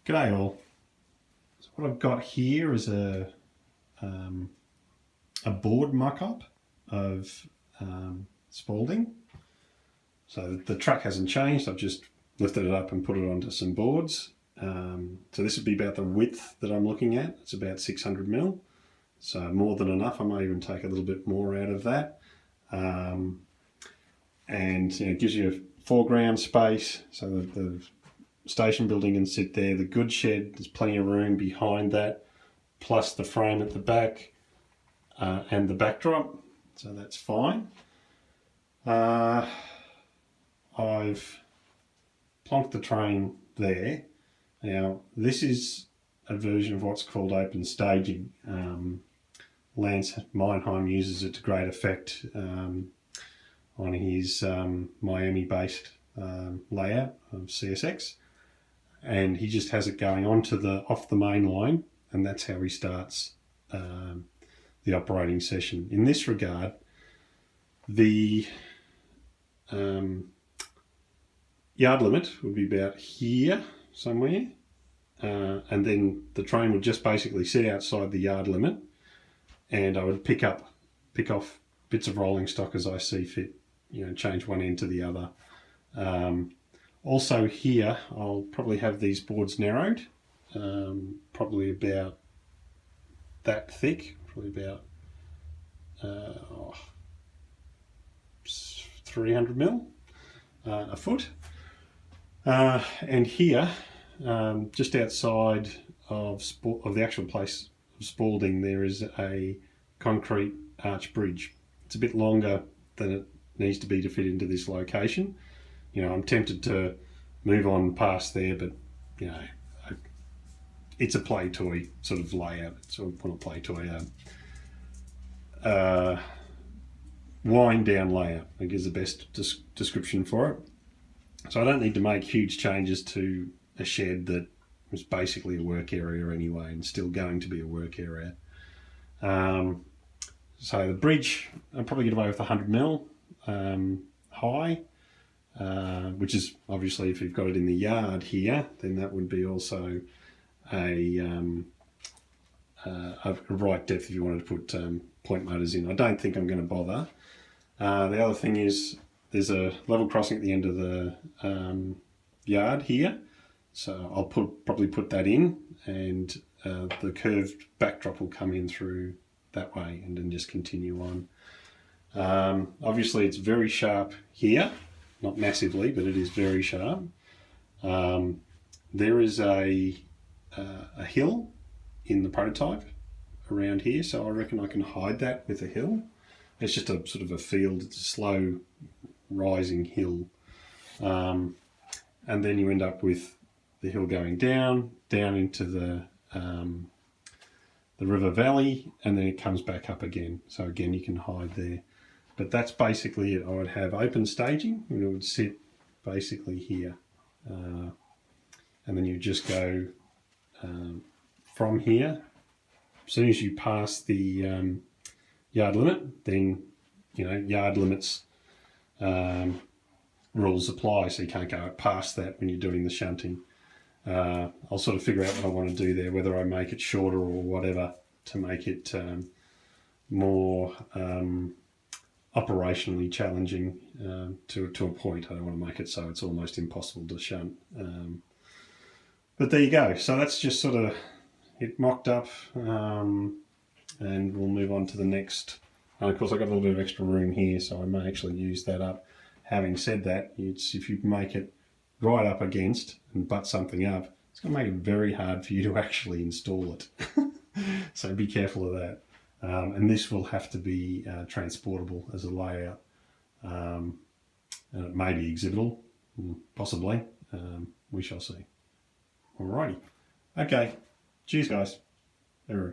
G'day all. So what I've got here is a board mock-up of Spalding. So the truck hasn't changed, I've just lifted it up and put it onto some boards. So this would be about the width that I'm looking at. It's about 600mm, so more than enough. I might even take a little bit more out of that. And it gives you a foreground space, so that the station building can sit there. The goods shed, there's plenty of room behind that, plus the frame at the back and the backdrop, so that's fine. I've plonked the train there. Now this is a version of what's called open staging. Lance Meinheim uses it to great effect on his Miami-based layout of CSX, and he just has it going off the main line, and that's how he starts the operating session. In this regard, the yard limit would be about here somewhere, and then the train would just basically sit outside the yard limit, and I would pick off bits of rolling stock as I see fit, change one end to the other. Also here, I'll probably have these boards narrowed, probably about that thick, probably about 300mm a foot. And here, just outside of the actual place of Spalding, there is a concrete arch bridge. It's a bit longer than it needs to be to fit into this location. I'm tempted to move on past there, but it's a play toy sort of layout. It's sort of a play toy, wind down layout, I guess, is the best description for it. So I don't need to make huge changes to a shed that was basically a work area anyway, and still going to be a work area. So the bridge, I'll probably get away with 100mm high. Which is obviously, if you've got it in the yard here, then that would be also a right depth if you wanted to put point motors in. I don't think I'm going to bother. The other thing is there's a level crossing at the end of the yard here, so I'll probably put that in, and the curved backdrop will come in through that way and then just continue on. Obviously it's very sharp here. Not massively, but it is very sharp. There is a hill in the prototype around here, so I reckon I can hide that with a hill. It's just a sort of a field, it's a slow rising hill. And then you end up with the hill going down into the river valley, and then it comes back up again. So again, you can hide there. But that's basically it. I would have open staging, and it would sit basically here. And then you just go from here. As soon as you pass the yard limit, then, yard limits rules apply, so you can't go past that when you're doing the shunting. I'll sort of figure out what I want to do there, whether I make it shorter or whatever, to make it more operationally challenging to a point. I don't want to make it so it's almost impossible to shunt. But there you go. So that's just sort of it mocked up, and we'll move on to the next. And of course, I've got a little bit of extra room here, so I may actually use that up. Having said that, if you make it right up against and butt something up, it's going to make it very hard for you to actually install it. So be careful of that. And this will have to be transportable as a layout, and it may be exhibitable, possibly. We shall see. Alrighty. Okay. Cheers, guys. Hooroo.